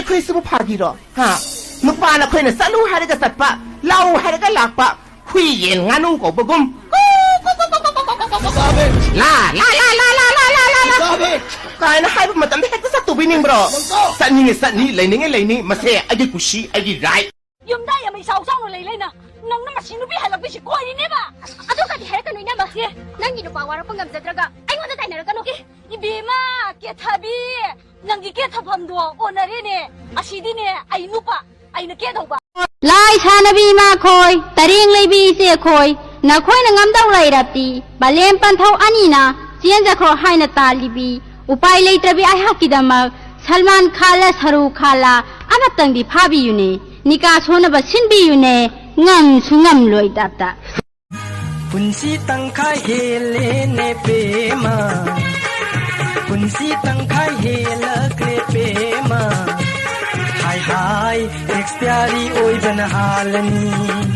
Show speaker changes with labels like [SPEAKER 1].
[SPEAKER 1] คุยสุภาพกีรอฮะนุปานะคุยน่ะสลุหาเรก็สัตปะเล่าหาเรก็หลักปะคุยเย็นงานุ่งก็บกุมลากายนะให้พวกมันตั้งแต่ก็สัตตุบินิงบรอสัตนี่สัตนี่เลยนี่มาเสียไอ้กุชีไอ้ไร
[SPEAKER 2] ยังได้ยังไม่เศร้าเศร้าเลยนะน้องน้ำมันชินุบิให้เราไปชิคอยนี่ป่ะอะทุกคนที่เห็นกันนี่นะมาเฮ้นั่งยินดีกว่าเราต้องกำจัดแล้วก็ไอ้คนจะแต่งอะไรกันโอเคอีบีมาเกียรติบีนั่งเกียรติพันดัวโอนารีเนี่ยอาชีดีเนี่ยไอ้นุปะไอ้นักเกียรติป่ะ
[SPEAKER 3] ลายชาณบีมาคอยตริงเลยบีเสียคอยนักคอยนังอัมดาวไลรับตีบาเลมปันเท่าอันนี้นะเจียนจะขอให้นาตาลีบีอุปายเลยตระบีไอฮักกิดามาซัลมานคาลาสารุคาลาอันนั้นตั้งดีพาบีอยู่เนี่ยนิกาชนบัชินบีอยู่เนี่ยงั้นสุงามลอยดับตา
[SPEAKER 4] คุณสีตั้งขายเฮเลเนเปมาคุณสีตั้งขายเฮลเกรเปมาไฮเอ็กซ์เปียรีโอยบันฮาลนี